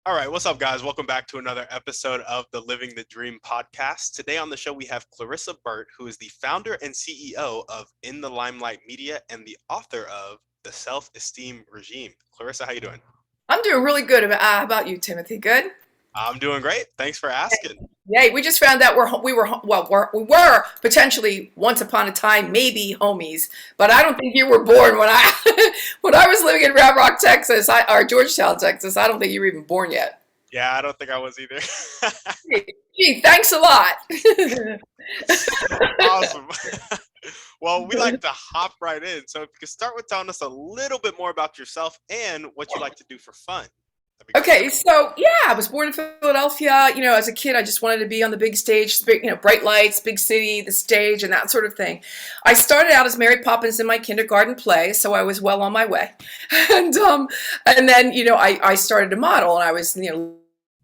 All right, what's up, guys? Welcome back to another episode of the Living the Dream podcast. Today on the show, we have Clarissa Burt, who is the founder and CEO of In the Limelight Media and the author of The Self-Esteem Regime. Clarissa, how you doing? I'm doing really good. How about you, Timothy? Good? I'm doing great. Thanks for asking. Yay, we just found out we were potentially once upon a time maybe homies, but I don't think you were born when I when I was living in Round Rock, Texas, or Georgetown, Texas. I don't think you were even born yet. Yeah, I don't think I was either. Gee, thanks a lot. Awesome. Well, we like to hop right in. So if you could start with telling us a little bit more about yourself and what you like to do for fun, that'd be great. Okay, so yeah, I was born in Philadelphia. As a kid, I just wanted to be on the big stage, big, bright lights, big city, the stage, and that sort of thing. I started out as Mary Poppins in my kindergarten play, so I was well on my way. And then I started to model, and I was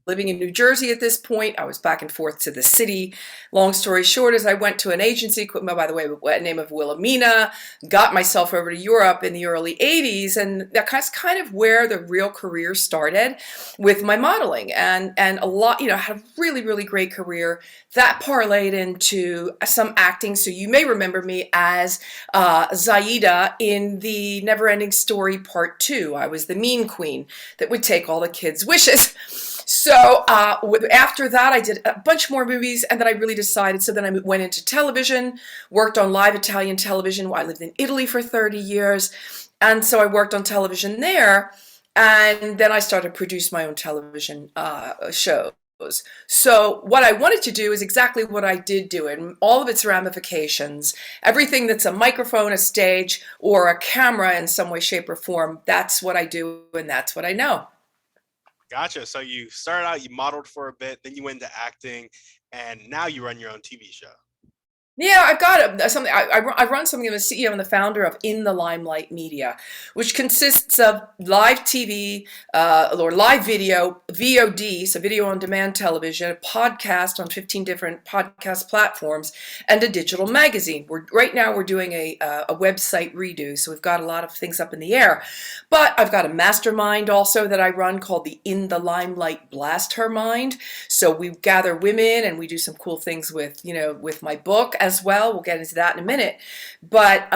living in New Jersey at this point. I was back and forth to the city. Long story short is I went to an agency, by the way, by the name of Wilhelmina, got myself over to Europe in the early 80s, and that's kind of where the real career started with my modeling. And a lot, had a really, really great career. That parlayed into some acting. So you may remember me as Zaida in the Neverending Story Part 2. I was the mean queen that would take all the kids' wishes. So after that, I did a bunch more movies, and then I really decided. So then I went into television, worked on live Italian television. I lived in Italy for 30 years, and so I worked on television there. And then I started to produce my own television shows. So what I wanted to do is exactly what I did do, and all of its ramifications, everything that's a microphone, a stage, or a camera in some way, shape, or form. That's what I do, and that's what I know. Gotcha. So you started out, you modeled for a bit, then you went into acting, and now you run your own TV show. Yeah, I've got something. I run something. I'm the CEO and the founder of In the Limelight Media, which consists of live TV or live video, VOD, so video on demand television, a podcast on 15 different podcast platforms, and a digital magazine. Right now we're doing a website redo, so we've got a lot of things up in the air. But I've got a mastermind also that I run called the In the Limelight Blast Her Mind. So we gather women and we do some cool things with my book as well. We'll get into that in a minute. But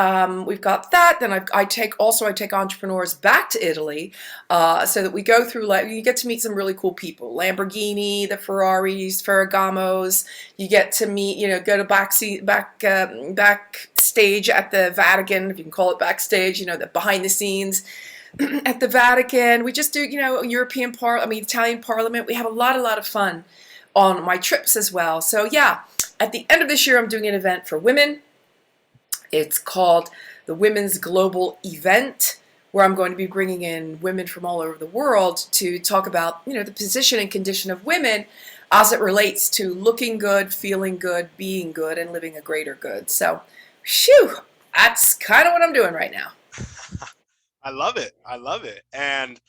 we've got that. Then I take entrepreneurs back to Italy so that we go through, you get to meet some really cool people. Lamborghini, the Ferraris, Ferragamos. You get to meet, go to backstage at the Vatican, if you can call it backstage, the behind the scenes at the Vatican. We just do, Italian Parliament. We have a lot of fun on my trips as well. So yeah, at the end of this year, I'm doing an event for women. It's called the Women's Global Event, where I'm going to be bringing in women from all over the world to talk about, the position and condition of women as it relates to looking good, feeling good, being good, and living a greater good. So, phew, that's kind of what I'm doing right now. I love it. I love it. And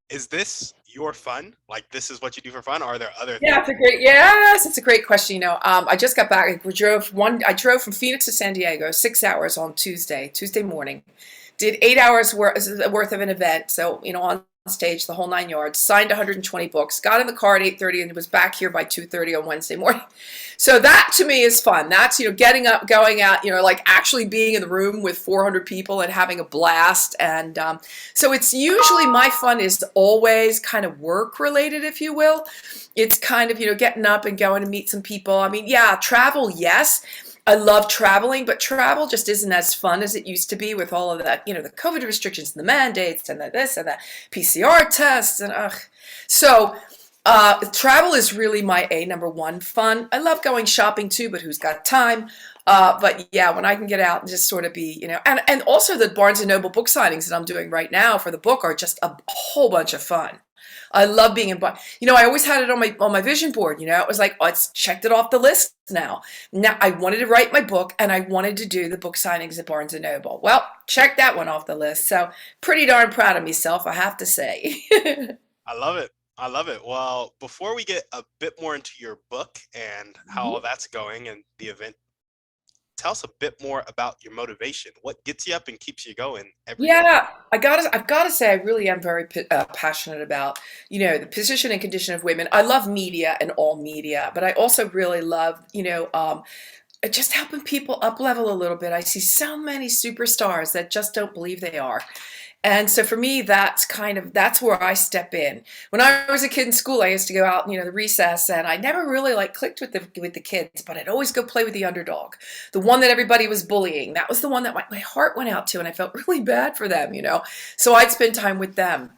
is this your fun? Like, this is what you do for fun? Or are there other things? It's a great question. I just got back. I drove from Phoenix to San Diego, 6 hours on Tuesday morning. Did 8 hours worth of an event. So, on stage, the whole 9 yards, signed 120 books, got in the car at 8:30 and was back here by 2:30 on Wednesday morning. So that to me is fun. That's, getting up, going out, like actually being in the room with 400 people and having a blast. And so it's usually my fun is always kind of work related, if you will. It's kind of, getting up and going to meet some people. I mean, yeah, travel, yes. I love traveling, but travel just isn't as fun as it used to be with all of that, the COVID restrictions and the mandates and the this and the PCR tests and ugh. So travel is really my number one fun. I love going shopping too, but who's got time? But yeah, when I can get out and just sort of be, and also the Barnes and Noble book signings that I'm doing right now for the book are just a whole bunch of fun. I love being in, I always had it on my vision board, it was like, oh, it's checked it off the list now. Now I wanted to write my book and I wanted to do the book signings at Barnes and Noble. Well, check that one off the list. So pretty darn proud of myself, I have to say. I love it. I love it. Well, before we get a bit more into your book and how all that's going and the event tell us a bit more about your motivation. What gets you up and keeps you going every day? Yeah, I've gotta say, I really am very passionate about, the position and condition of women. I love media and all media, but I also really love, just helping people up level a little bit. I see so many superstars that just don't believe they are. And so for me, that's where I step in. When I was a kid in school, I used to go out, the recess, and I never really like clicked with the kids, but I'd always go play with the underdog, the one that everybody was bullying. That was the one that my heart went out to, and I felt really bad for them. So I'd spend time with them.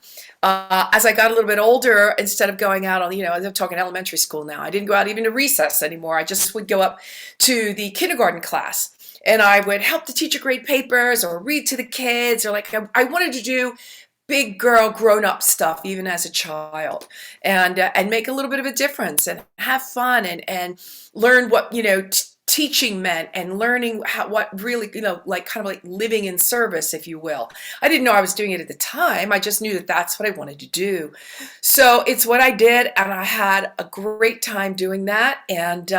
As I got a little bit older, instead of going out on, I'm talking elementary school now, I didn't go out even to recess anymore. I just would go up to the kindergarten class, and I would help the teacher grade papers or read to the kids, or like I wanted to do big girl grown up stuff even as a child, and make a little bit of a difference and have fun and learn what teaching meant, and learning what really like kind of like living in service, if you will. I didn't know I was doing it at the time. I just knew that that's what I wanted to do. So it's what I did, and I had a great time doing that. And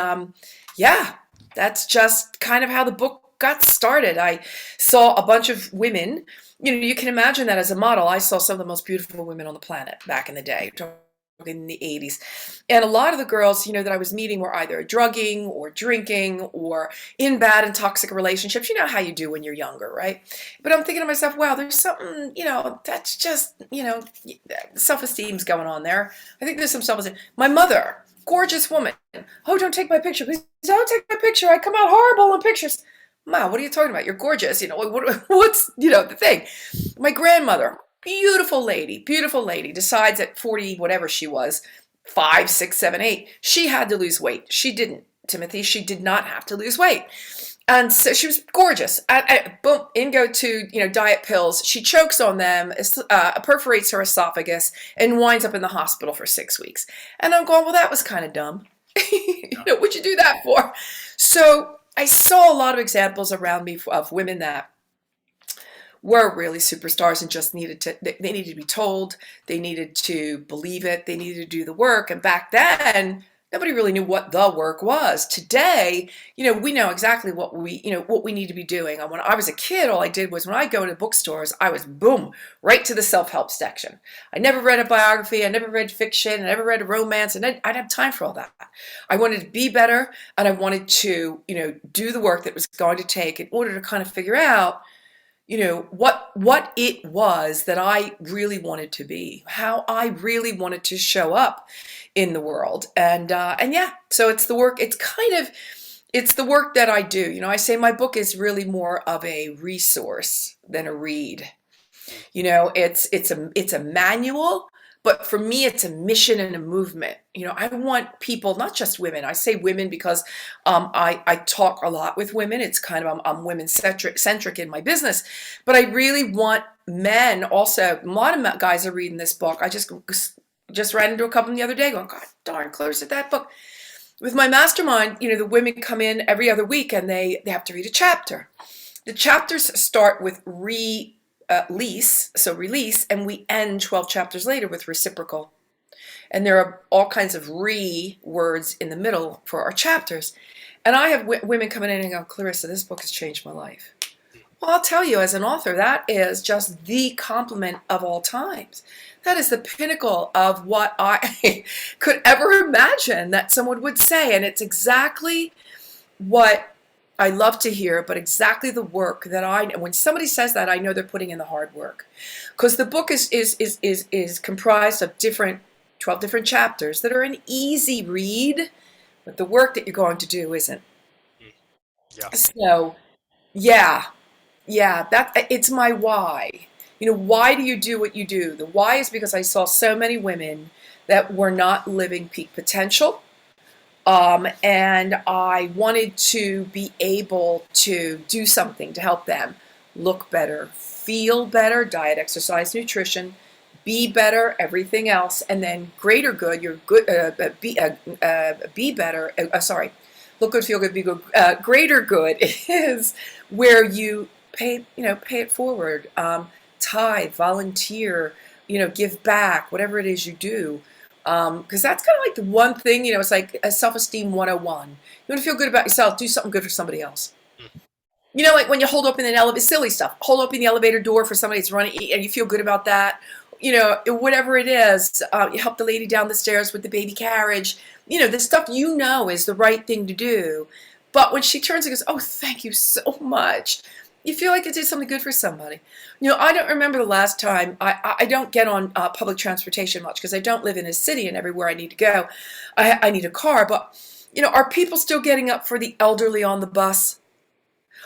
yeah, that's just kind of how the book got started. I saw a bunch of women. You can imagine that as a model. I saw some of the most beautiful women on the planet back in the day, in the 80s. And a lot of the girls, that I was meeting were either drugging or drinking or in bad and toxic relationships. You know how you do when you're younger, right? But I'm thinking to myself, wow, there's something, that's just, self-esteem's going on there. I think there's some self-esteem. My mother, gorgeous woman. Oh, don't take my picture. Please don't take my picture. I come out horrible in pictures. Ma, what are you talking about? You're gorgeous. What's the thing? My grandmother, beautiful lady, decides at 40, whatever she was, 5, 6, 7, 8, she had to lose weight. She didn't, Timothy. She did not have to lose weight. And so she was gorgeous. Boom, in go to, diet pills. She chokes on them, perforates her esophagus, and winds up in the hospital for 6 weeks. And I'm going, well, that was kind of dumb. What'd you do that for? So I saw a lot of examples around me of women that were really superstars and just they needed to be told, they needed to believe it, they needed to do the work. And back then, nobody really knew what the work was. Today, we know exactly what we need to be doing. And when I was a kid, all I did was, when I go to bookstores, I was boom, right to the self-help section. I never read a biography, I never read fiction, I never read a romance, and I'd have time for all that. I wanted to be better, and I wanted to, do the work that was going to take in order to kind of figure out, what it was that I really wanted to be, how I really wanted to show up in the world. And yeah, so it's the work. It's the work that I do. I say my book is really more of a resource than a read. It's a manual, but for me, it's a mission and a movement. I want people, not just women. I say women because I talk a lot with women. It's kind of, I'm women centric in my business, but I really want men also. A lot of guys are reading this book. I just ran into a couple the other day going, God darn, Clarissa, that book. With my mastermind, the women come in every other week, and they have to read a chapter. The chapters start with release, and we end 12 chapters later with reciprocal. And there are all kinds of words in the middle for our chapters. And I have women coming in and go, Clarissa, this book has changed my life. Well, I'll tell you, as an author, that is just the compliment of all times. That is the pinnacle of what I could ever imagine that someone would say. And it's exactly what I love to hear, but exactly the work that when somebody says that, I know they're putting in the hard work. Because the book is comprised of 12 different chapters that are an easy read, but the work that you're going to do isn't. Yeah. So, yeah, it's my why. Why do you do what you do? The why is because I saw so many women that were not living peak potential. And I wanted to be able to do something to help them look better, feel better, diet, exercise, nutrition, be better, everything else, and then greater good. You're good. Be better. Look good, feel good, be good. Greater good is where you pay it forward. Tithe, volunteer, give back, whatever it is you do. Because that's kind of like the one thing, it's like a self-esteem 101. You want to feel good about yourself, do something good for somebody else. Like when you hold open an elevator, silly stuff, hold open the elevator door for somebody that's running and you feel good about that. Whatever it is, you help the lady down the stairs with the baby carriage. The stuff is the right thing to do. But when she turns and goes, oh, thank you so much, you feel like you did something good for somebody. I don't remember the last time. I don't get on public transportation much because I don't live in a city, and everywhere I need to go, I need a car. But, are people still getting up for the elderly on the bus?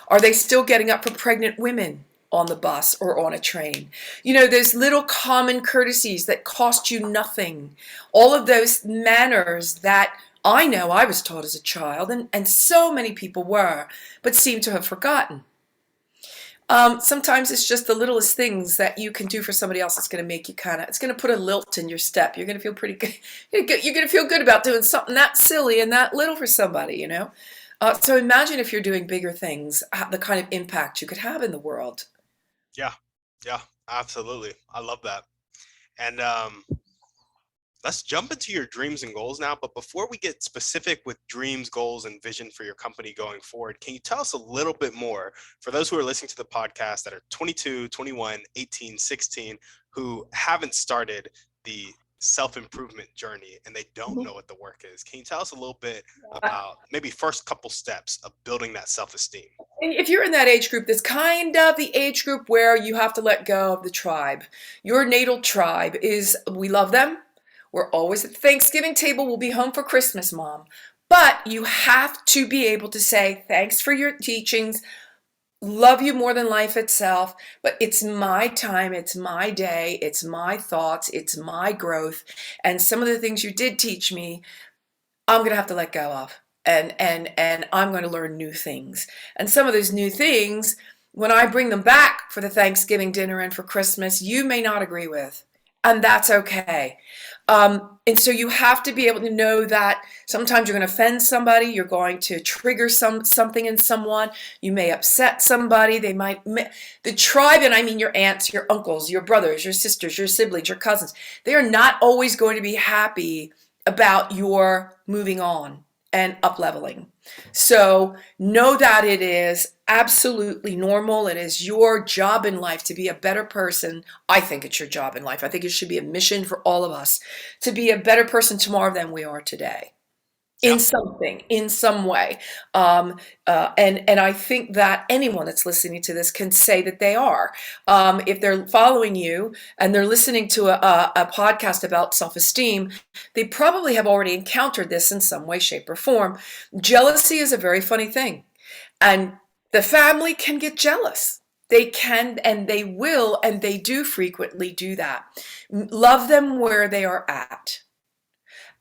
Are they still getting up for pregnant women on the bus or on a train? Those little common courtesies that cost you nothing. All of those manners that I know I was taught as a child, and so many people were, but seem to have forgotten. Sometimes it's just the littlest things that you can do for somebody else that's going to make you it's going to put a lilt in your step. You're going to feel pretty good. You're going to feel good about doing something that silly and that little for somebody. So imagine if you're doing bigger things, the kind of impact you could have in the world. Yeah, yeah, absolutely. I love that. And let's jump into your dreams and goals now. But before we get specific with dreams, goals, and vision for your company going forward, can you tell us a little bit more for those who are listening to the podcast that are 22, 21, 18, 16, who haven't started the self-improvement journey and they don't know what the work is? Can you tell us a little bit about maybe first couple steps of building that self-esteem? If you're in that age group, that's kind of the age group where you have to let go of the tribe. Your natal tribe we love them. We're always at the Thanksgiving table. We'll be home for Christmas, Mom. But you have to be able to say, thanks for your teachings. Love you more than life itself. But it's my time. It's my day. It's my thoughts. It's my growth. And some of the things you did teach me, I'm going to have to let go of. And I'm going to learn new things. And some of those new things, when I bring them back for the Thanksgiving dinner and for Christmas, you may not agree with. And that's okay. And so you have to be able to know that sometimes you're going to offend somebody, you're going to trigger something in someone, you may upset somebody, the tribe, and I mean your aunts, your uncles, your brothers, your sisters, your siblings, your cousins, they are not always going to be happy about your moving on and up-leveling. So know that it is absolutely normal. It is your job in life to be a better person. I think it's your job in life. I think it should be a mission for all of us to be a better person tomorrow than we are today. In something, in some way. And I think that anyone that's listening to this can say that they are. If they're following you and they're listening to a podcast about self-esteem, they probably have already encountered this in some way, shape, or form. Jealousy is a very funny thing. And the family can get jealous. They can, and they will, and they do frequently do that. Love them where they are at.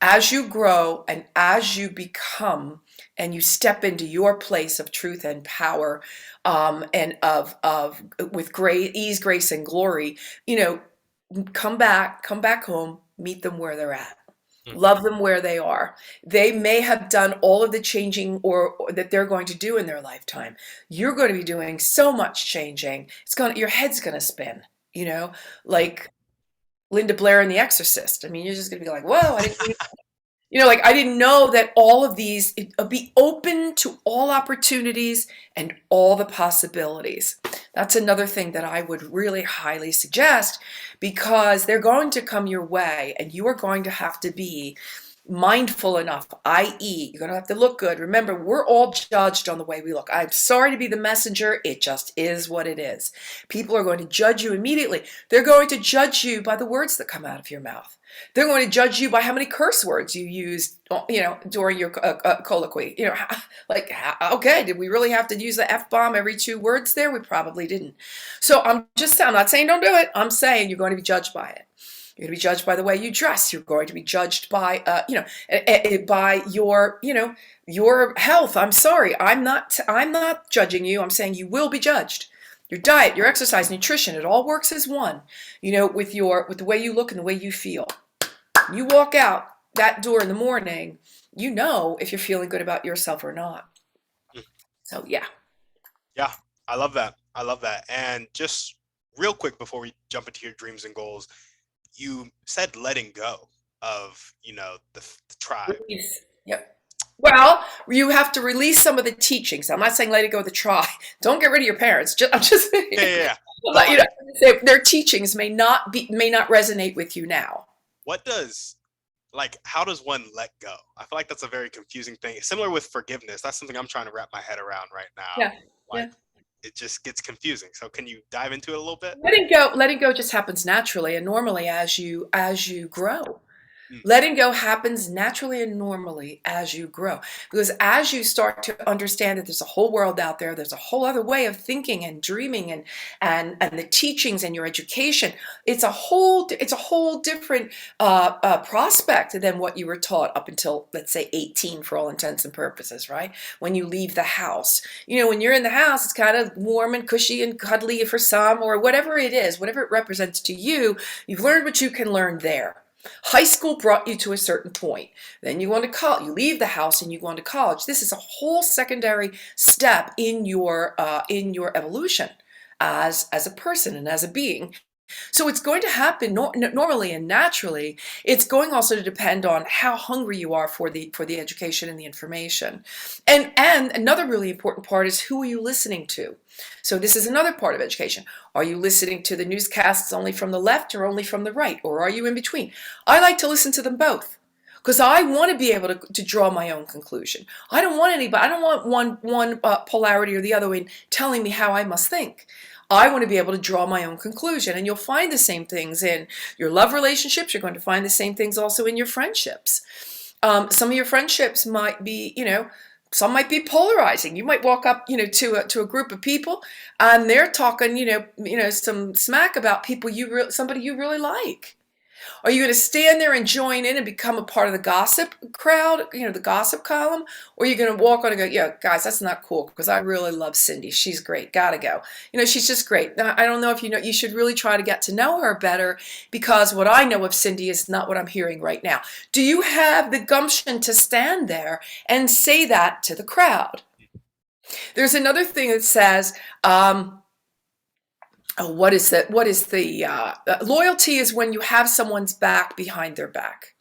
As you grow and as you become and you step into your place of truth and power, and of with great ease, grace, and glory, come back home, meet them where they're at. Love them where they are. They may have done all of the changing or that they're going to do in their lifetime. You're going to be doing so much changing. Your head's going to spin, like Linda Blair in The Exorcist. I mean, you're just going to be like, whoa, I didn't know that all of these, be open to all opportunities and all the possibilities. That's another thing that I would really highly suggest, because they're going to come your way and you are going to have to be mindful enough, i.e., you're going to have to look good. Remember, we're all judged on the way we look. I'm sorry to be the messenger. It just is what it is. People are going to judge you immediately. They're going to judge you by the words that come out of your mouth. They're going to judge you by how many curse words you used, during your colloquy. Okay, did we really have to use the F-bomb every 2 words there? We probably didn't. So I'm not saying don't do it. I'm saying you're going to be judged by it. You're going to be judged by the way you dress. You're going to be judged by, by your health. I'm sorry. I'm not judging you. I'm saying you will be judged. Your diet, your exercise, nutrition, it all works as one, with the way you look and the way you feel. You walk out that door in the morning, if you're feeling good about yourself or not. So, yeah. Yeah, I love that. I love that. And just real quick before we jump into your dreams and goals, you said letting go of, the tribe. Yep. Well, you have to release some of the teachings. I'm not saying let it go with the try. Don't get rid of your parents. I'm just Yeah, saying, yeah, yeah. No, let you know, their teachings may not resonate with you now. what does like how does one let go? I feel like that's a very confusing thing. Similar with forgiveness. That's something I'm trying to wrap my head around right now. Yeah, Like yeah. it just gets confusing. So can you dive into it a little bit? Letting go just happens naturally and normally as you grow. Mm, Letting go happens naturally and normally as you grow. Because as you start to understand that there's a whole world out there, there's a whole other way of thinking and dreaming and the teachings and your education, it's a whole different prospect than what you were taught up until, let's say, 18 for all intents and purposes, right? When you leave the house. When you're in the house, it's kind of warm and cushy and cuddly for some, or whatever it is, whatever it represents to you, you've learned what you can learn there. High school brought you to a certain point. Then you go on to college. You leave the house and you go on to college. This is a whole secondary step in your evolution as a person and as a being. So it's going to happen normally and naturally. It's going also to depend on how hungry you are for the education and the information. And another really important part is, who are you listening to? So this is another part of education. Are you listening to the newscasts only from the left or only from the right? Or are you in between? I like to listen to them both because I want to be able to draw my own conclusion. I don't want anybody, I don't want one polarity or the other in telling me how I must think. I want to be able to draw my own conclusion. And you'll find the same things in your love relationships. You're going to find the same things also in your friendships. Some of your friendships might be, some might be polarizing. You might walk up, to a group of people, and they're talking, some smack about people somebody you really like. Are you going to stand there and join in and become a part of the gossip crowd, the gossip column? Or are you going to walk on and go, yeah, guys, that's not cool because I really love Cindy. She's great. Gotta go. She's just great. Now, I don't know if you should really try to get to know her better, because what I know of Cindy is not what I'm hearing right now. Do you have the gumption to stand there and say that to the crowd? There's another thing that says, what is that? What is the loyalty is when you have someone's back behind their back.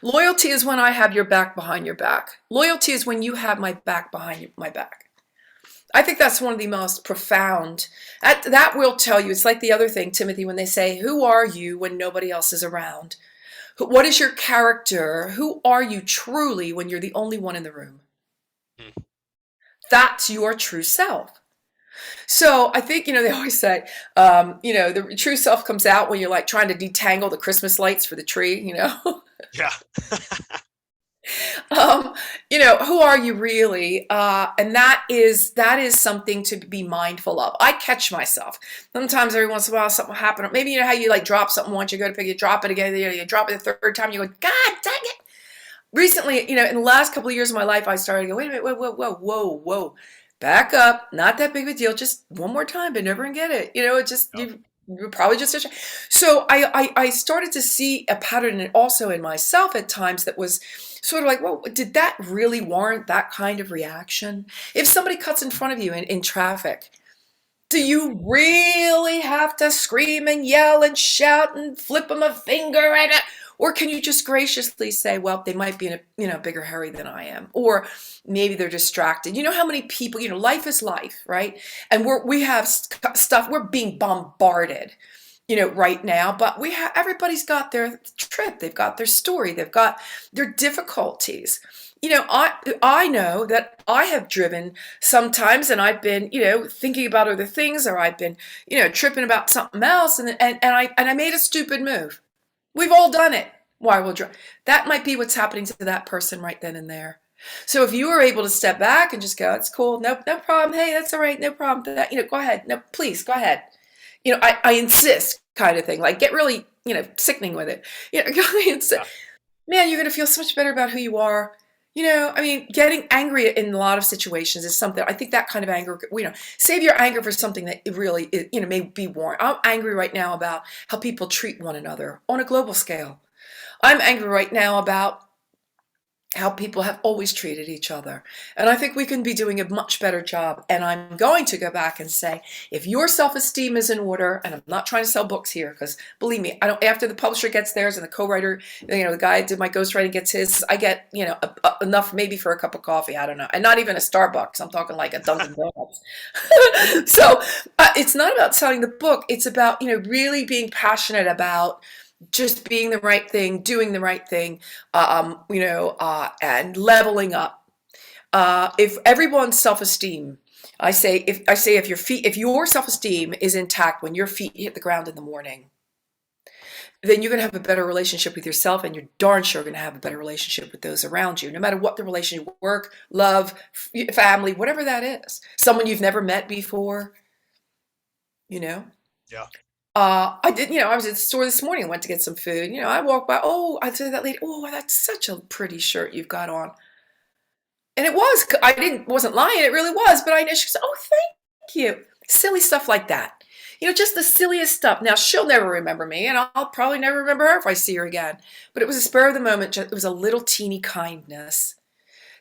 Loyalty is when I have your back behind your back. Loyalty is when you have my back behind my back. I think that's one of the most profound. That will tell you. It's like the other thing, Timothy, when they say, who are you when nobody else is around? What is your character? Who are you truly when you're the only one in the room? mm. That's your true self. So I think, they always say, the true self comes out when you're like trying to detangle the Christmas lights for the tree. Yeah. Who are you really? And that is something to be mindful of. I catch myself. Sometimes every once in a while something will happen. Maybe how you like drop something once, you go to pick it, drop it again, you drop it the third time, you go, God dang it. Recently, in the last couple of years of my life, I started to go, wait a minute, whoa. Back up. Not that big of a deal. Just one more time, but never get it. It just, Yep. you probably just. So I started to see a pattern also in myself at times that was sort of like, well, did that really warrant that kind of reaction? If somebody cuts in front of you in traffic, do you really have to scream and yell and shout and flip them a finger at it? Or can you just graciously say, well, they might be in a bigger hurry than I am, or maybe they're distracted. You know how many people, life is life, right? And we have stuff, we're being bombarded, right now, but everybody's got their trip, they've got their story, they've got their difficulties. I know that I have driven sometimes and I've been, thinking about other things, or I've been, tripping about something else, and I made a stupid move. We've all done it. Why will drive? That might be what's happening to that person right then and there. So if you were able to step back and just go, it's cool, no problem. Hey, that's all right, no problem. That, go ahead. No, please go ahead. I insist, kind of thing. Like, get really, sickening with it. Go insist. Yeah. Man, you're gonna feel so much better about who you are. Getting angry in a lot of situations is something, I think that kind of anger, save your anger for something that it really, may be warranted. I'm angry right now about how people treat one another on a global scale. I'm angry right now about how people have always treated each other. And I think we can be doing a much better job. And I'm going to go back and say, if your self-esteem is in order, and I'm not trying to sell books here, because believe me, I don't, after the publisher gets theirs and the co-writer, the guy who did my ghostwriting gets his, I get, enough maybe for a cup of coffee. I don't know. And not even a Starbucks. I'm talking like a Dunkin' Donuts. So it's not about selling the book. It's about, really being passionate about just being the right thing, doing the right thing, and leveling up. If everyone's self-esteem, if your self-esteem is intact when your feet hit the ground in the morning, then you're going to have a better relationship with yourself, and you're darn sure going to have a better relationship with those around you, no matter what the relationship, work, love, family, whatever that is. Someone you've never met before, Yeah. I was at the store this morning, went to get some food. I walked by, I said to that lady, that's such a pretty shirt you've got on. And it was, wasn't lying, it really was, but she said, thank you. Silly stuff like that. Just the silliest stuff. Now, she'll never remember me, and I'll probably never remember her if I see her again. But it was a spur of the moment, it was a little teeny kindness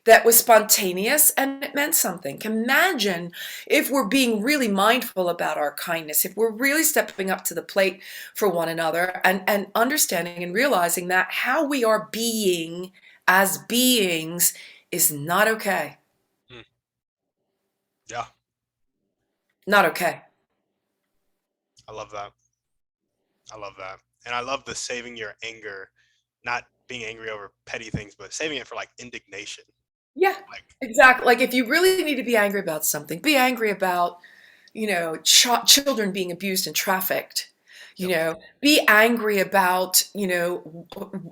that was spontaneous, and it meant something. Imagine if we're being really mindful about our kindness, if we're really stepping up to the plate for one another, and understanding and realizing that how we are being as beings is not okay. Yeah. Not okay. I love that. And I love the saving your anger, not being angry over petty things, but saving it for like indignation. Yeah, exactly. Like if you really need to be angry about something, be angry about, children being abused and trafficked. Be angry about,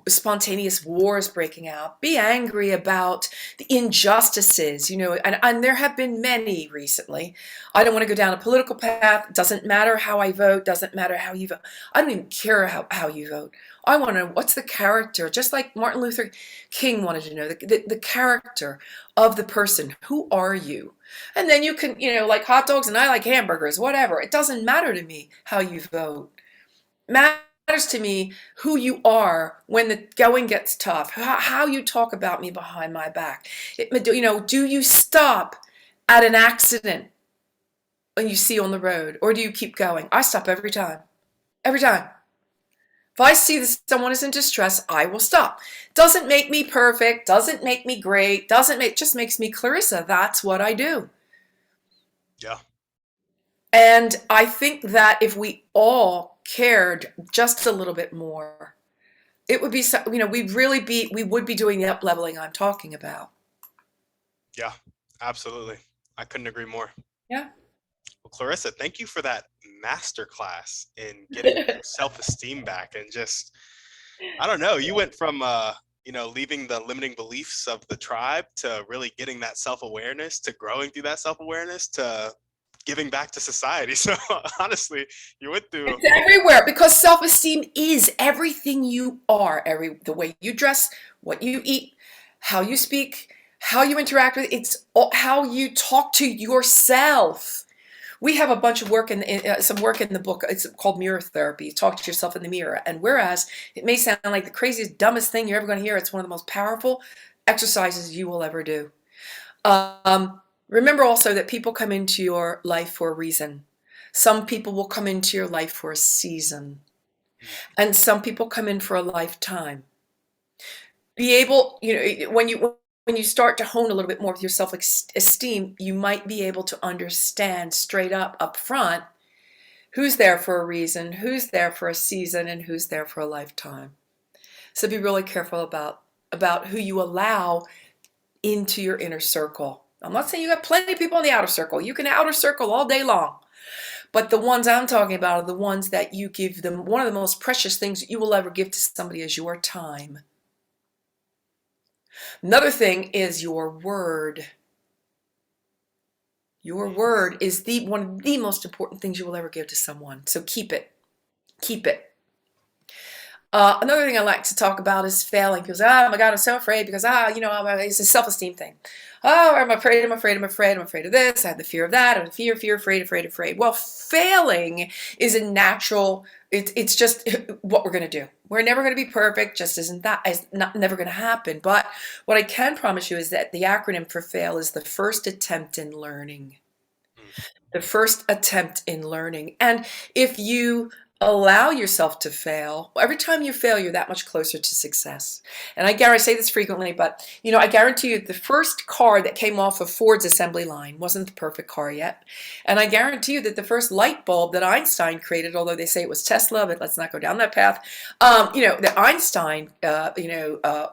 spontaneous wars breaking out. Be angry about the injustices, and there have been many recently. I don't want to go down a political path. Doesn't matter how I vote. Doesn't matter how you vote. I don't even care how you vote. I want to know what's the character, just like Martin Luther King wanted to know the character of the person. Who are you? And then you can, like hot dogs and I like hamburgers, whatever. It doesn't matter to me how you vote. Matters to me who you are when the going gets tough, how you talk about me behind my back. Do you stop at an accident when you see on the road, or do you keep going? I stop every time. Every time. If I see that someone is in distress, I will stop. Doesn't make me perfect, doesn't make me great, just makes me Clarissa. That's what I do. Yeah. And I think that if we all cared just a little bit more, it would be, we would be doing the up leveling I'm talking about. Yeah, absolutely. I couldn't agree more. Yeah. Well, Clarissa, thank you for that masterclass in getting self-esteem back, and just, I don't know, you went from, leaving the limiting beliefs of the tribe to really getting that self-awareness, to growing through that self-awareness, to giving back to society. So honestly, you went through. It's everywhere, because self-esteem is everything you are. The way you dress, what you eat, how you speak, how you interact with, it's how you talk to yourself. We have a bunch of work some work in the book. It's called mirror therapy. Talk to yourself in the mirror. And whereas it may sound like the craziest, dumbest thing you're ever going to hear, it's one of the most powerful exercises you will ever do. Remember also that people come into your life for a reason. Some people will come into your life for a season. And some people come in for a lifetime. Be able, when you start to hone a little bit more with your self-esteem, you might be able to understand straight up front who's there for a reason, who's there for a season, and who's there for a lifetime. So be really careful about who you allow into your inner circle. I'm not saying you got plenty of people in the outer circle. You can outer circle all day long. But the ones I'm talking about are the ones that you give them. One of the most precious things you will ever give to somebody is your time. Another thing is your word. Your word is one of the most important things you will ever give to someone. So keep it. Keep it. Another thing I like to talk about is failing. Because, oh my God, I'm so afraid because, it's a self-esteem thing. Oh, I'm afraid of this. I have the fear of that. I'm afraid. Well, failing is a natural It's just what we're going to do. We're never going to be perfect. Just isn't that is not never going to happen. But what I can promise you is that the acronym for FAIL is the first attempt in learning. Mm. The first attempt in learning. And if you allow yourself to fail, every time you fail, you're that much closer to success. And I say this frequently, but I guarantee you the first car that came off of Ford's assembly line wasn't the perfect car yet. And I guarantee you that the first light bulb that Einstein created, although they say it was Tesla, but let's not go down that path, that Einstein,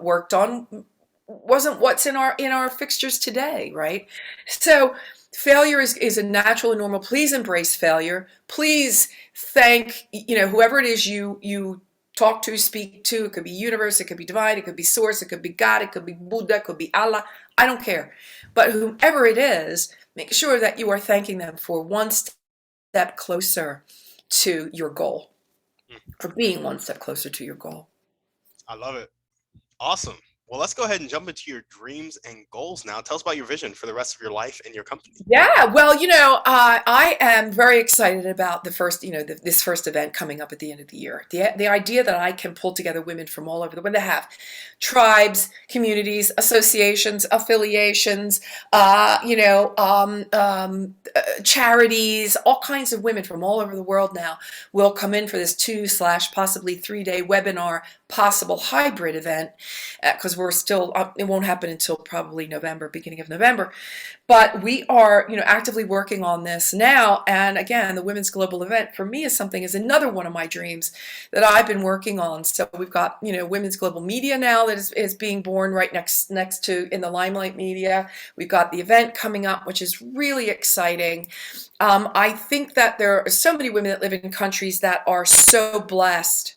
worked on wasn't what's in our fixtures today, right? So failure is a natural and normal. Please embrace failure. Please thank whoever it is you talk to, speak to. It could be universe, it could be divine, it could be source, it could be God, it could be Buddha, it could be Allah. I don't care. But whomever it is, make sure that you are thanking them for one step closer to your goal, Mm. for being one step closer to your goal. I love it. Awesome. Well, let's go ahead and jump into your dreams and goals now. Tell us about your vision for the rest of your life and your company. Yeah, well, I am very excited about the first, this first event coming up at the end of the year. The idea that I can pull together women from all over the world, they have tribes, communities, associations, affiliations, charities, all kinds of women from all over the world now will come in for this 2/possibly 3-day webinar, possible hybrid event, because we're still, it won't happen until probably November, beginning of November. But we are, actively working on this now. And again, the Women's Global Event for me is another one of my dreams that I've been working on. So we've got, Women's Global Media now that is being born right next to In the Limelight Media. We've got the event coming up, which is really exciting. I think that there are so many women that live in countries that are so blessed.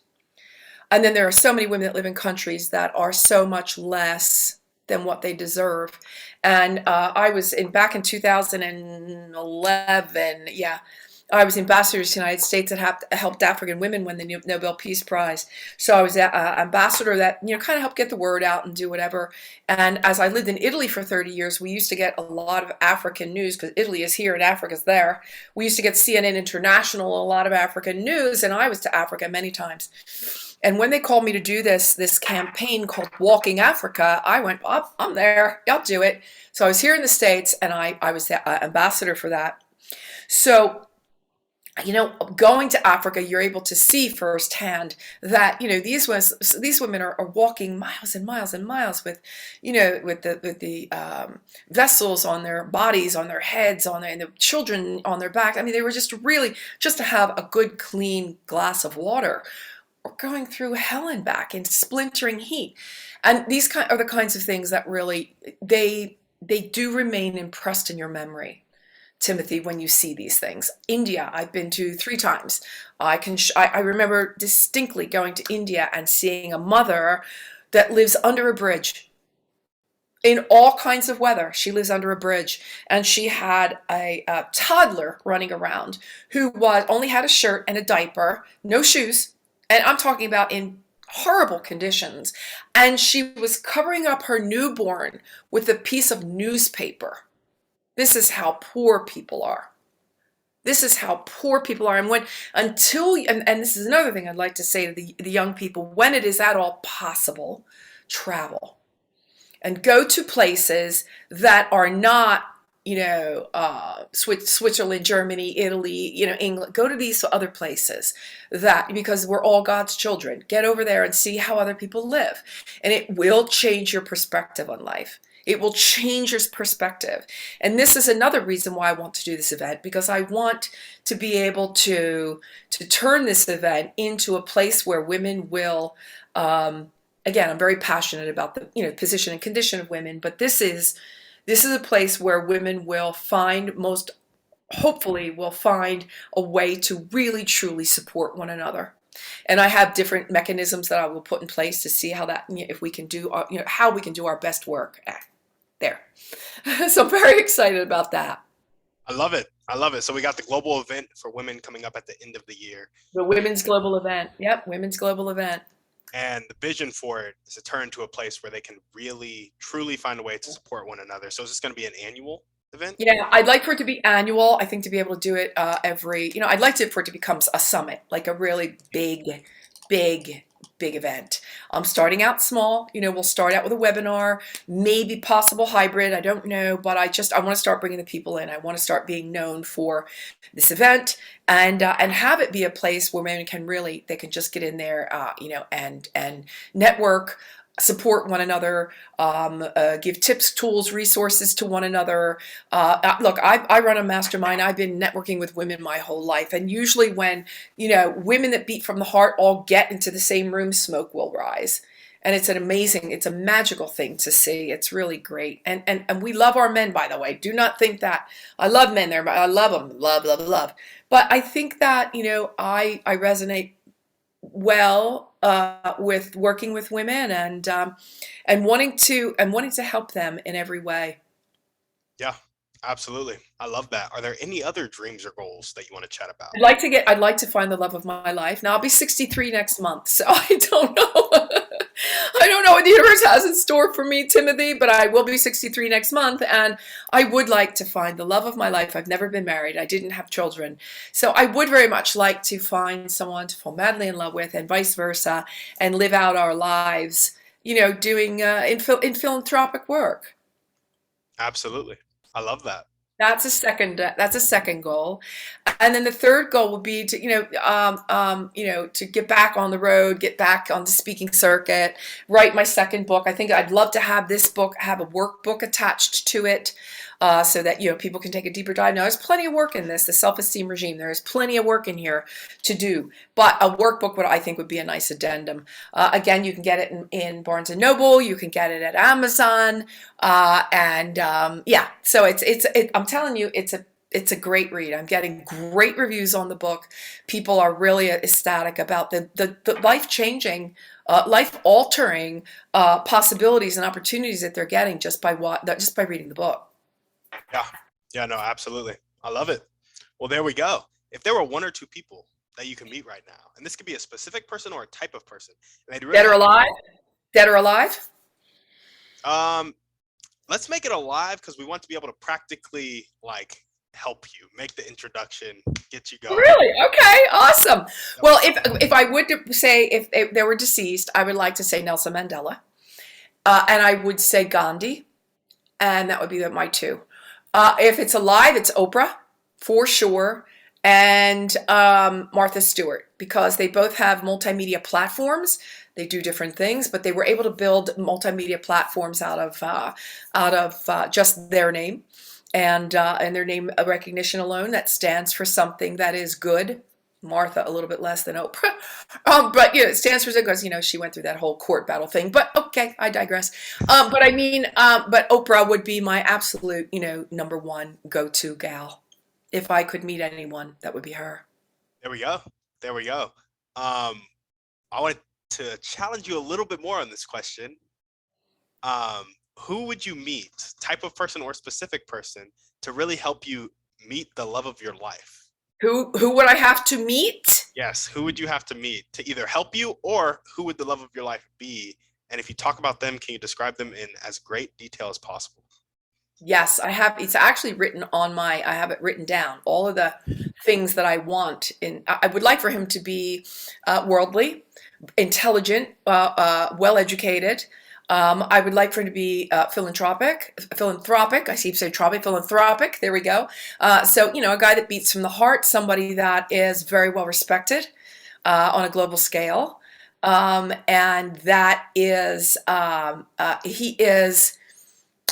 And then there are so many women that live in countries that are so much less than what they deserve. And I was back in 2011. Yeah, I was ambassador to the United States that helped African women win the Nobel Peace Prize. So I was ambassador that kind of helped get the word out and do whatever. And as I lived in Italy for 30 years, we used to get a lot of African news because Italy is here and Africa's there. We used to get CNN International, a lot of African news, and I was to Africa many times. And when they called me to do this campaign called Walking Africa, I went, oh, I'm there, I'll do it. So I was here in the States, and I was the ambassador for that. So, going to Africa, you're able to see firsthand that, these women are walking miles and miles and miles with the vessels on their bodies, on their heads, and the children on their back. I mean, they were just really, just to have a good, clean glass of water, or going through hell and back in splintering heat. And these are the kinds of things that really, they do remain impressed in your memory, Timothy, when you see these things. India, I've been to 3 times. I remember distinctly going to India and seeing a mother that lives under a bridge. In all kinds of weather, she lives under a bridge, and she had a toddler running around who only had a shirt and a diaper, no shoes, and I'm talking about in horrible conditions. And she was covering up her newborn with a piece of newspaper. This is how poor people are. This is how poor people are. And and this is another thing I'd like to say to the young people, when it is at all possible, travel. And go to places that are not, Switzerland, Germany, Italy, England. Go to these other places because we're all God's children. Get over there and see how other people live. And it will change your perspective on life. It will change your perspective. And this is another reason why I want to do this event, because I want to be able to turn this event into a place where women will, again, I'm very passionate about the position and condition of women, but this is a place where women will hopefully will find a way to really truly support one another. And I have different mechanisms that I will put in place to see how that, if we can do, how we can do our best work there. So I'm very excited about that. I love it. I love it. So we got the global event for women coming up at the end of the year. The Women's Global Event. Yep, Women's Global Event. And the vision for it is to turn to a place where they can really, truly find a way to support one another. So is this going to be an annual event? Yeah, I'd like for it to be annual. I think to be able to do it every, I'd like for it to become a summit, like a really big, big event. Starting out small, we'll start out with a webinar, maybe possible hybrid. I don't know, but I want to start bringing the people in. I want to start being known for this event and have it be a place where women can really, they can just get in there, and network, support one another, give tips, tools, resources to one another. Look, I run a mastermind. I've been networking with women my whole life. And usually when, women that beat from the heart all get into the same room, smoke will rise. And it's it's a magical thing to see. It's really great. And we love our men, by the way. Do not think that I love men there, but I love them. Love, love, love. But I think that, I resonate well with working with women and wanting to help them in every way. Yeah, absolutely. I love that. Are there any other dreams or goals that you want to chat about? I'd like to find the love of my life. Now I'll be 63 next month, so I don't know. I don't know what the universe has in store for me, Timothy, but I will be 63 next month, and I would like to find the love of my life. I've never been married. I didn't have children. So I would very much like to find someone to fall madly in love with and vice versa and live out our lives, doing in philanthropic work. Absolutely. I love that. That's a second goal, and then the third goal would be to to get back on the road, get back on the speaking circuit, write my second book. I think I'd love to have this book have a workbook attached to it, so that people can take a deeper dive. Now, there's plenty of work in this, the self-esteem regime. There's plenty of work in here to do, but a workbook I think would be a nice addendum. Again, you can get it in Barnes and Noble. You can get it at Amazon, yeah. So I'm telling you, it's a great read. I'm getting great reviews on the book. People are really ecstatic about the life-changing, life-altering possibilities and opportunities that they're getting just by reading the book. Yeah. Yeah, no, absolutely. I love it. Well, there we go. If there were one or two people that you can meet right now, and this could be a specific person or a type of person, and they'd really Dead or alive? Dead or alive? Let's make it alive because we want to be able to practically help you make the introduction, get you going. Really? Okay, awesome. Well, if I would say if they were deceased, I would like to say Nelson Mandela, and I would say Gandhi, and that would be my two. If it's alive, it's Oprah, for sure, and Martha Stewart, because they both have multimedia platforms. They do different things, but they were able to build multimedia platforms out of just their name and their name recognition alone. That stands for something that is good. Martha a little bit less than Oprah, but it stands for because she went through that whole court battle thing. But okay, I digress. But Oprah would be my absolute number one go-to gal. If I could meet anyone, that would be her. There we go. There we go. I wanted to challenge you a little bit more on this question. Who would you meet, type of person or specific person, to really help you meet the love of your life? Who would I have to meet? Yes, who would you have to meet to either help you, or who would the love of your life be? And if you talk about them, can you describe them in as great detail as possible? Yes, I have. It's actually written I have it written down, all of the things that I want. I would like for him to be worldly, intelligent, well-educated. I would like for him to be philanthropic. I keep saying philanthropic. There we go. So, a guy that beats from the heart, somebody that is very well respected on a global scale. And that is, he is,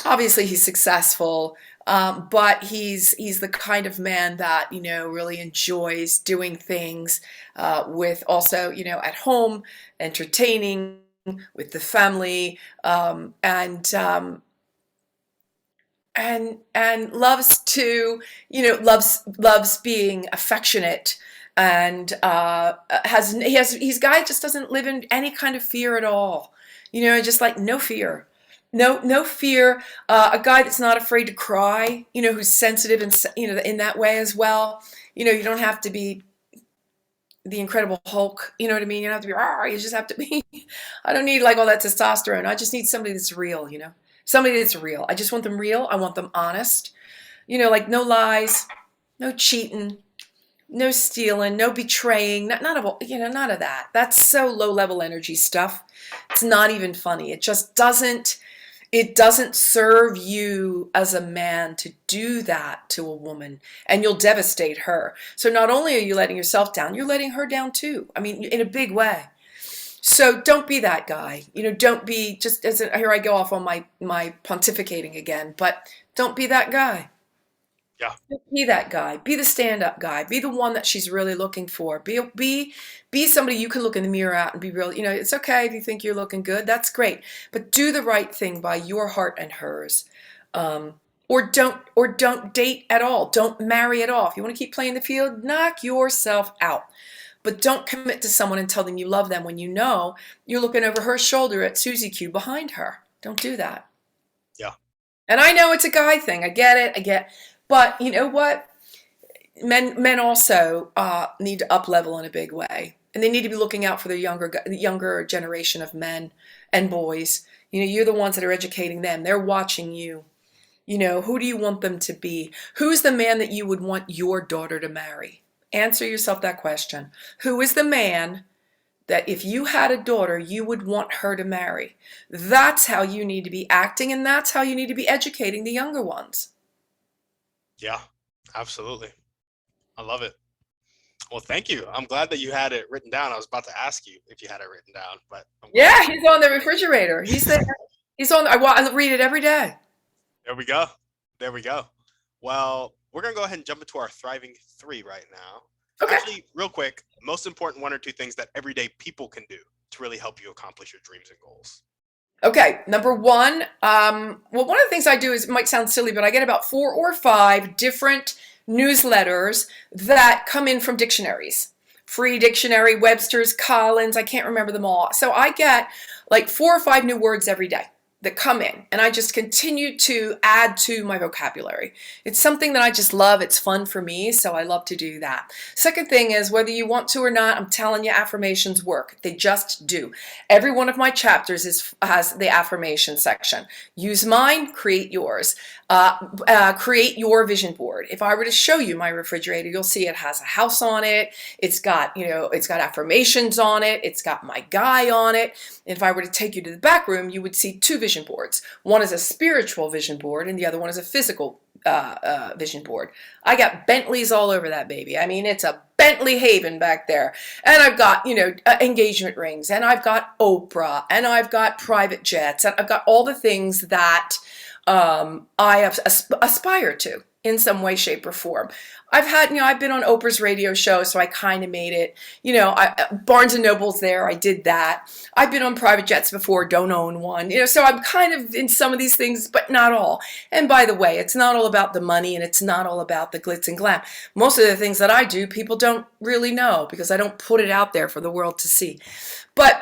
obviously he's successful, but he's the kind of man that, really enjoys doing things with also, at home, entertaining, with the family, and loves to, loves being affectionate, and he's a guy that just doesn't live in any kind of fear at all, just like no fear. No fear. A guy that's not afraid to cry, who's sensitive and, in that way as well. You don't have to be the Incredible Hulk, you know what I mean? You don't have to be, you just have to be, I don't need all that testosterone. I just need somebody that's real, somebody that's real. I just want them real. I want them honest. Like no lies, no cheating, no stealing, no betraying, none of none of that. That's so low level energy stuff. It's not even funny. It doesn't serve you as a man to do that to a woman, and you'll devastate her. So not only are you letting yourself down, you're letting her down too. I mean, in a big way. So don't be that guy. Don't be just here I go off on my pontificating again, but don't be that guy. Yeah. Be that guy. Be the stand-up guy. Be the one that she's really looking for. Be somebody you can look in the mirror at and be real. It's okay if you think you're looking good. That's great. But do the right thing by your heart and hers. Or don't date at all. Don't marry at all. If you want to keep playing the field, knock yourself out. But don't commit to someone and tell them you love them when you know you're looking over her shoulder at Susie Q behind her. Don't do that. Yeah. And I know it's a guy thing. I get it. But you know what? Men also need to up level in a big way, and they need to be looking out for the younger generation of men and boys. You're the ones that are educating them. They're watching you. Who do you want them to be? Who's the man that you would want your daughter to marry? Answer yourself that question. Who is the man that if you had a daughter, you would want her to marry? That's how you need to be acting, and that's how you need to be educating the younger ones. Yeah, absolutely. I love it. Well, thank you. I'm glad that you had it written down. I was about to ask you if you had it written down, but yeah, he's on the refrigerator. He's there. He's on. I read it every day. There we go. There we go. Well, we're gonna go ahead and jump into our thriving 3 right now. Okay. Actually, real quick, most important 1 or 2 things that everyday people can do to really help you accomplish your dreams and goals. Okay, number 1, one of the things I do it might sound silly, but I get about 4 or 5 different newsletters that come in from dictionaries. Free Dictionary, Webster's, Collins, I can't remember them all. So I get like 4 or 5 new words every day that come in, and I just continue to add to my vocabulary. It's something that I just love. It's fun for me, so I love to do that. Second thing is, whether you want to or not, I'm telling you, affirmations work. They just do. Every one of my chapters has the affirmation section. Use mine, create yours. Create your vision board. If I were to show you my refrigerator, you'll see it has a house on it. It's got affirmations on it. It's got my guy on it. And if I were to take you to the back room, you would see 2 vision boards. One is a spiritual vision board, and the other one is a physical vision board. I got Bentleys all over that baby. I mean, it's a Bentley Haven back there. And I've got, engagement rings, and I've got Oprah, and I've got private jets, and I've got all the things that I aspire to in some way, shape, or form. I've been on Oprah's radio show, so I kind of made it. Barnes and Noble's there, I did that. I've been on private jets before, don't own one. So I'm kind of in some of these things, but not all. And by the way, it's not all about the money, and it's not all about the glitz and glam. Most of the things that I do, people don't really know because I don't put it out there for the world to see. But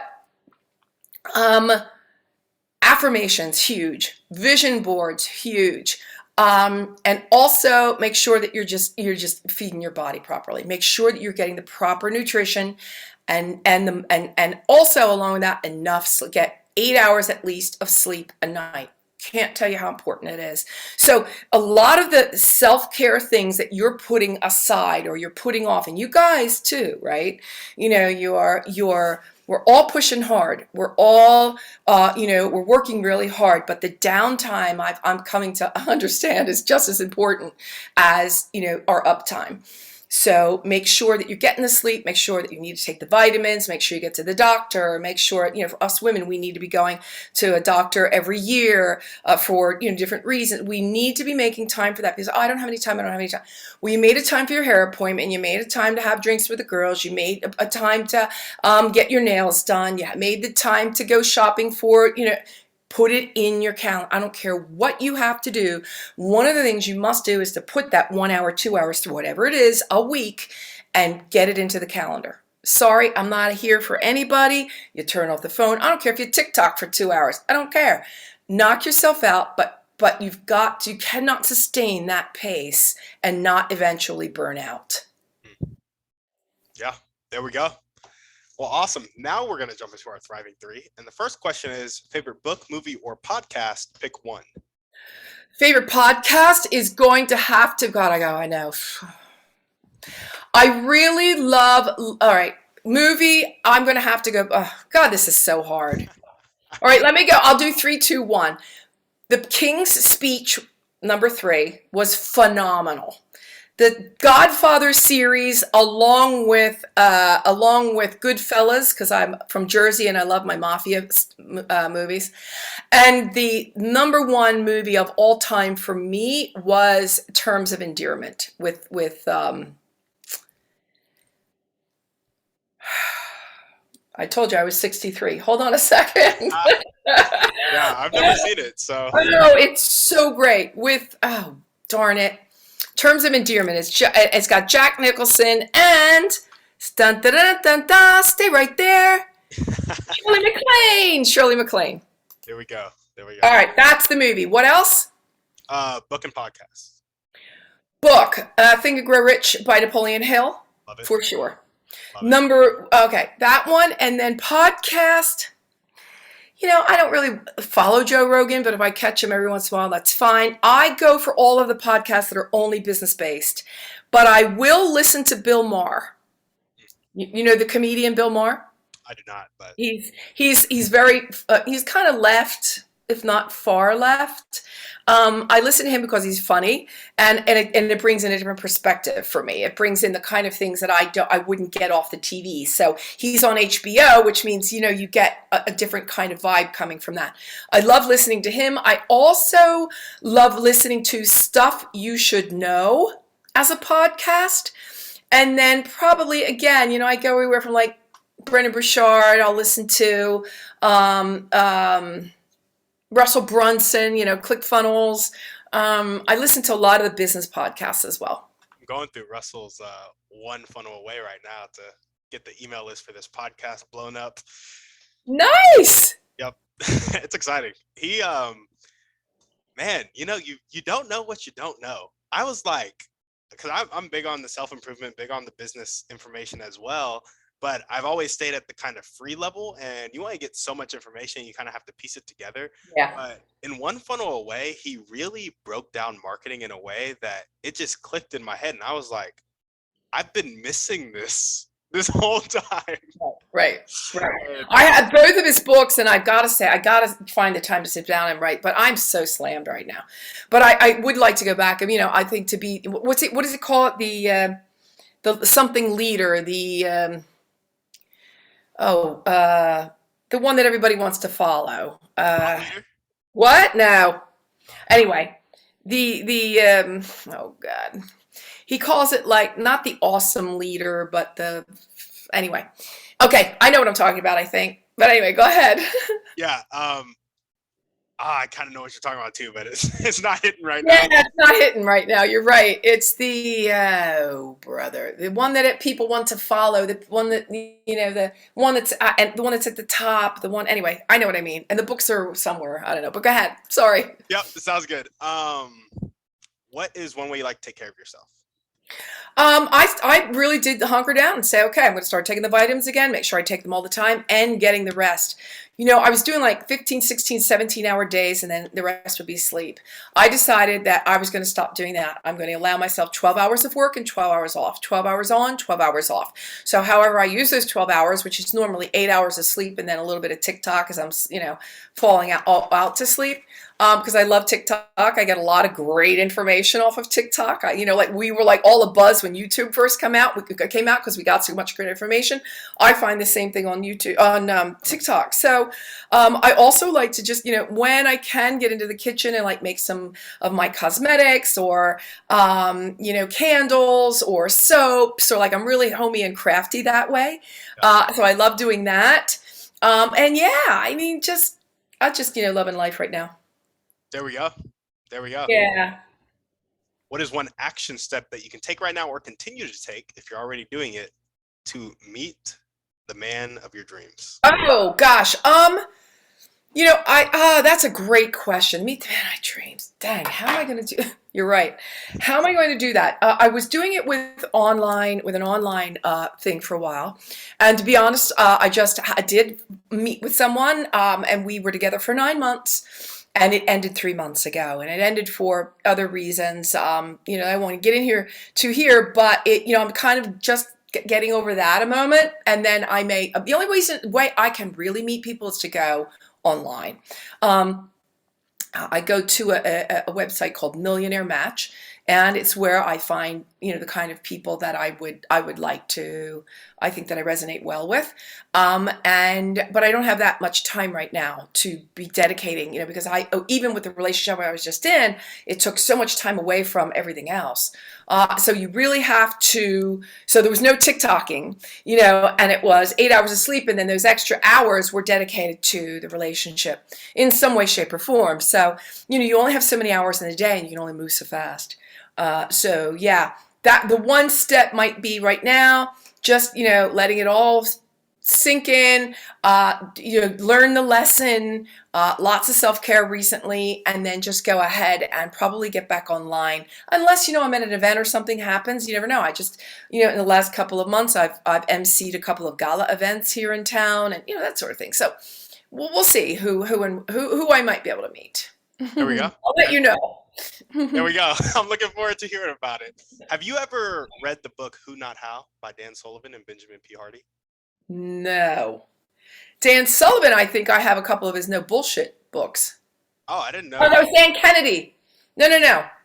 affirmations, huge. Vision boards, huge. And also make sure that you're just feeding your body properly. Make sure that you're getting the proper nutrition, and also along with that, get 8 hours at least of sleep a night. Can't tell you how important it is. So a lot of the self-care things that you're putting aside or you're putting off, and you guys too, right? We're all pushing hard. We're all, we're working really hard, but the downtime I'm coming to understand is just as important as, our uptime. So make sure that you're getting the sleep, make sure that you need to take the vitamins, make sure you get to the doctor, make sure, for us women, we need to be going to a doctor every year for, different reasons. We need to be making time for that because I don't have any time, Well, you made a time for your hair appointment, you made a time to have drinks with the girls, you made a time to get your nails done, you made the time to go shopping for, put it in your calendar. I don't care what you have to do. One of the things you must do is to put that 1 hour, 2 hours, to whatever it is, a week, and get it into the calendar. Sorry, I'm not here for anybody. You turn off the phone. I don't care if you TikTok for 2 hours. I don't care. Knock yourself out, but you cannot sustain that pace and not eventually burn out. Yeah, there we go. Well, awesome. Now we're going to jump into our thriving 3. And the first question is, favorite book, movie, or podcast? Pick one. Favorite podcast is going to have to, God, I know. I really love, all right, movie, I'm going to have to go, oh, God, this is so hard. All right, let me go. I'll do 3, 2, 1. The King's Speech, number 3, was phenomenal. The Godfather series, along with Goodfellas, because I'm from Jersey and I love my mafia movies, and the number 1 movie of all time for me was Terms of Endearment with I told you I was 63. Hold on a second. Yeah, I've never seen it, so. I know, it's so great with, oh, darn it. Terms of Endearment. It's got Jack Nicholson and dun, dun, dun, dun, dun, stay right there. Shirley MacLaine. There we go. There we go. All right, that's the movie. What else? Book and podcast. Book. Think and Grow Rich by Napoleon Hill. Love it. For sure. Love it. Okay, that one. And then podcast. You know, I don't really follow Joe Rogan, but if I catch him every once in a while, that's fine. I go for all of the podcasts that are only business-based. But I will listen to Bill Maher. You know the comedian Bill Maher? I do not, but he's very he's kind of left, if not far left. I listen to him because he's funny, and it brings in a different perspective for me. It brings in the kind of things that I wouldn't get off the TV. So he's on HBO, which means, you know, you get a different kind of vibe coming from that. I love listening to him. I also love listening to Stuff You Should Know as a podcast. And then probably, again, you know, I go everywhere from like Brendan Burchard. I'll listen to Russell Brunson, you know, ClickFunnels. I listen to a lot of the business podcasts as well. I'm going through Russell's one funnel away right now to get the email list for this podcast blown up. Nice. Yep. It's exciting. He, man, you know, you don't know what you don't know. I was like, because I'm big on the self-improvement, big on the business information as well. But I've always stayed at the kind of free level, and you want to get so much information, you kind of have to piece it together. Yeah. But in one funnel away, he really broke down marketing in a way that it just clicked in my head. And I was like, I've been missing this whole time. Right. I have both of his books, and I've got to say, I got to find the time to sit down and write, but I'm so slammed right now. But I would like to go back. And, you know, I think to be, what does it call it? The something leader, the one that everybody wants to follow. What? No. Anyway, oh God. He calls it like, not the awesome leader, but anyway. Okay, I know what I'm talking about, I think. But anyway, go ahead. Yeah. I kind of know what you're talking about too, but it's not hitting right now. Yeah, it's not hitting right now. You're right. It's the the one that people want to follow, the one that, you know, the one that's and the one that's at the top, the one. Anyway, I know what I mean. And the books are somewhere. I don't know. But go ahead. Sorry. Yep, it sounds good. What is one way you like to take care of yourself? I really did hunker down and say, okay, I'm going to start taking the vitamins again, make sure I take them all the time, and getting the rest. You know, I was doing like 15, 16, 17-hour days, and then the rest would be sleep. I decided that I was going to stop doing that. I'm going to allow myself 12 hours of work and 12 hours off, 12 hours on, 12 hours off. So however I use those 12 hours, which is normally 8 hours of sleep and then a little bit of TikTok as I'm, you know, falling out to sleep. Because I love TikTok. I get a lot of great information off of TikTok. You know, like we were like all a buzz when YouTube first came out because we got so much great information. I find the same thing on YouTube, on TikTok. So I also like to just, you know, when I can get into the kitchen and like make some of my cosmetics or, you know, candles or soaps, or like I'm really homey and crafty that way. So I love doing that. And yeah, I mean, I'm just, you know, loving life right now. There we go. Yeah. What is one action step that you can take right now or continue to take if you're already doing it to meet the man of your dreams? Oh gosh. You know, that's a great question. Meet the man of my dreams. Dang, how am I going to do? You're right. How am I going to do that? I was doing it with an online thing for a while, and to be honest, I did meet with someone, and we were together for 9 months. and it ended 3 months ago, and it ended for other reasons. I won't get in here, but I'm kind of just getting over that a moment, and then the only way I can really meet people is to go online. I go to a website called Millionaire Match, and it's where I find the kind of people that I would like to. I think that I resonate well with, but I don't have that much time right now to be dedicating. Because even with the relationship I was just in, it took so much time away from everything else. So you really have to. So there was no TikToking, and it was 8 hours of sleep, and then those extra hours were dedicated to the relationship in some way, shape, or form. So you only have so many hours in a day, and you can only move so fast. So yeah, that the one step might be right now, just letting it all sink in. Learn the lesson. Lots of self-care recently, and then just go ahead and probably get back online. Unless I'm at an event or something happens, you never know. I just in the last couple of months, I've emceed a couple of gala events here in town, and that sort of thing. So we'll see who I might be able to meet. There we go. I'll let you know. There we go. I'm looking forward to hearing about it. Have you ever read the book Who Not How by Dan Sullivan and Benjamin P. Hardy? No. Dan Sullivan, I think I have a couple of his no bullshit books. Oh, I didn't know. Oh, that was Dan Kennedy. No.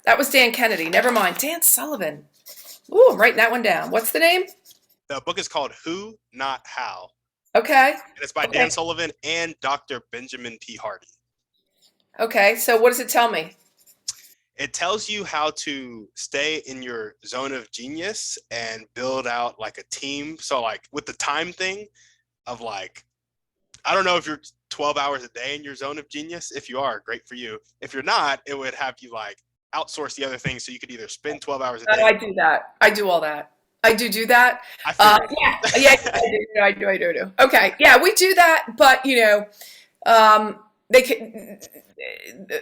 That was Dan Kennedy. Never mind. Dan Sullivan. Ooh, I'm writing that one down. What's the name? The book is called Who Not How. Okay. And it's by Dan Sullivan and Dr. Benjamin P. Hardy. Okay, so what does it tell me? It tells you how to stay in your zone of genius and build out like a team. So like with the time thing of like, I don't know if you're 12 hours a day in your zone of genius. If you are, great for you. If you're not, it would have you like outsource the other things so you could either spend 12 hours a day. I do that. I do all that. I do that. Yeah, I do. Okay, yeah, we do that, but they can.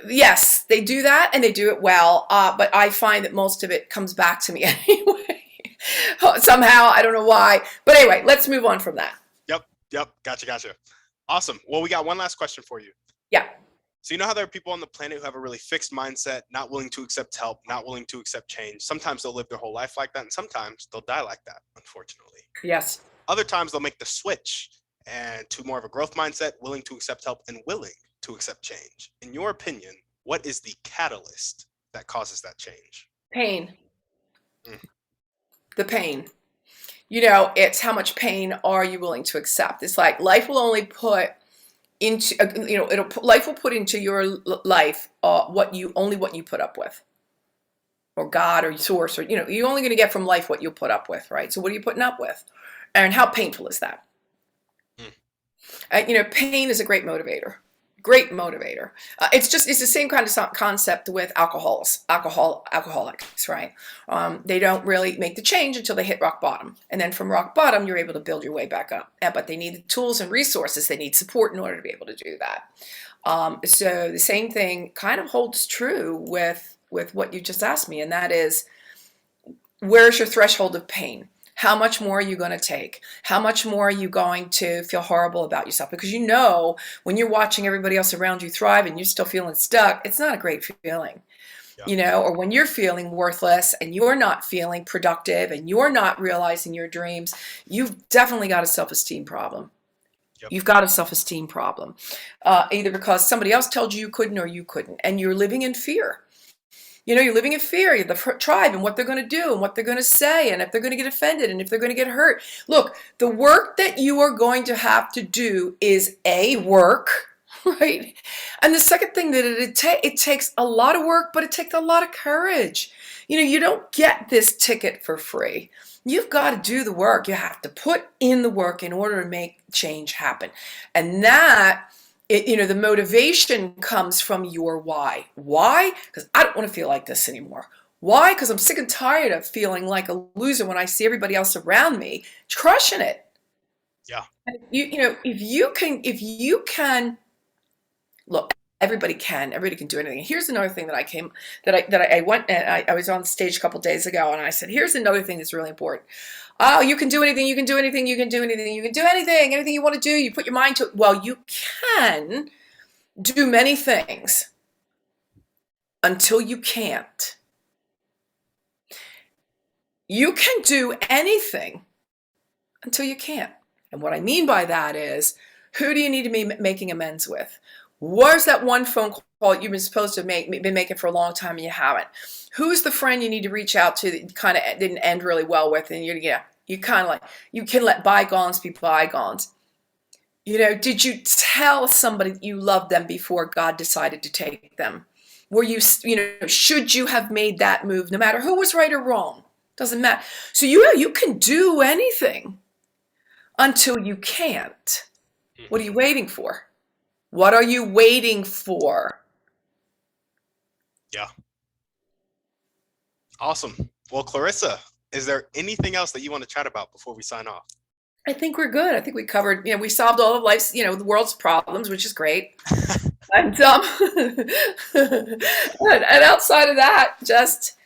Yes, they do that, and they do it well. But I find that most of it comes back to me anyway. Somehow, I don't know why. But anyway, let's move on from that. Yep. Gotcha. Awesome. Well, we got one last question for you. Yeah. So you know how there are people on the planet who have a really fixed mindset, not willing to accept help, not willing to accept change. Sometimes they'll live their whole life like that, and sometimes they'll die like that, unfortunately. Yes. Other times they'll make the switch and to more of a growth mindset, willing to accept help and willing to accept change. In your opinion, what is the catalyst that causes that change? Pain. The pain. It's how much pain are you willing to accept? It's like life will only put into life will put into your life what you put up with, or God or source, or you're only going to get from life what you put up with, right? So what are you putting up with, and how painful is that? Pain is a great motivator. It's the same kind of concept with alcoholics, right? They don't really make the change until they hit rock bottom. And then from rock bottom, you're able to build your way back up. But they need the tools and resources. They need support in order to be able to do that. So the same thing kind of holds true with what you just asked me. And that is, where's your threshold of pain? How much more are you going to take? How much more are you going to feel horrible about yourself? Because when you're watching everybody else around you thrive and you're still feeling stuck, it's not a great feeling. Yeah. Or when you're feeling worthless and you're not feeling productive and you're not realizing your dreams, you've definitely got a self-esteem problem. Yep. You've got a self-esteem problem, either because somebody else told you couldn't or you couldn't, and you're living in fear. You're living in fear, the tribe, and what they're going to do and what they're going to say, and if they're going to get offended and if they're going to get hurt. Look, the work that you are going to have to do is work, right? And the second thing that it takes a lot of work, but it takes a lot of courage. You don't get this ticket for free. You've got to do the work. You have to put in the work in order to make change happen. And that the motivation comes from your why. Why? Because I don't want to feel like this anymore. Why? Because I'm sick and tired of feeling like a loser when I see everybody else around me crushing it. Yeah. If you can, look, everybody can do anything. Here's another thing I went and I was on stage a couple days ago, and I said, here's another thing that's really important. Oh, you can do anything, you can do anything, you can do anything, you can do anything you want to do, you put your mind to it. Well, you can do many things, until you can't. You can do anything until you can't. And what I mean by that is, who do you need to be making amends with? Where's that one phone call you've been supposed to been making for a long time and you haven't? Who's the friend you need to reach out to that kind of didn't end really well with, and you kind of like, you can let bygones be bygones. Did you tell somebody that you loved them before God decided to take them? Were you, should you have made that move, no matter who was right or wrong? Doesn't matter. So you can do anything until you can't. What are you waiting for? What are you waiting for? Yeah. Awesome. Well, Clarissa, is there anything else that you want to chat about before we sign off? I think we're good. I think we covered, we solved all of life's, the world's problems, which is great. And, and outside of that, just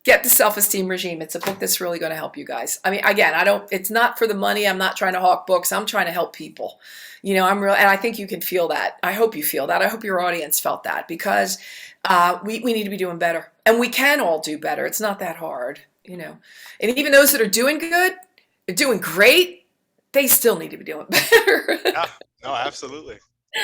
get the Self-Esteem Regime. It's a book that's really going to help you guys. I mean, again, it's not for the money. I'm not trying to hawk books. I'm trying to help people. I'm real, and I think you can feel that. I hope you feel that. I hope your audience felt that, because we need to be doing better, and we can all do better. It's not that hard, And even those that are doing good, doing great, they still need to be doing better. Yeah, no, absolutely.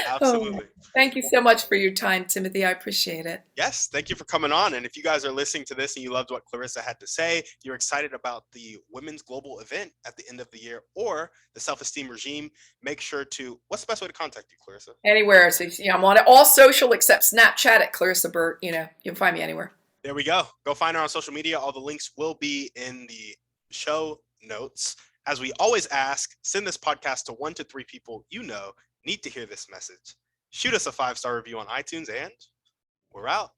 Absolutely. Thank you so much for your time, Timothy. I appreciate it. Yes, thank you for coming on. And if you guys are listening to this and you loved what Clarissa had to say, you're excited about the Women's Global event at the end of the year or the Self-Esteem Regime, make sure to, what's the best way to contact you, Clarissa? Anywhere. So, I'm on all social except Snapchat at Clarissa Burt. You can find me anywhere. There we go. Go find her on social media. All the links will be in the show notes. As we always ask, send this podcast to 1 to 3 people need to hear this message. Shoot us a 5-star review on iTunes, and we're out.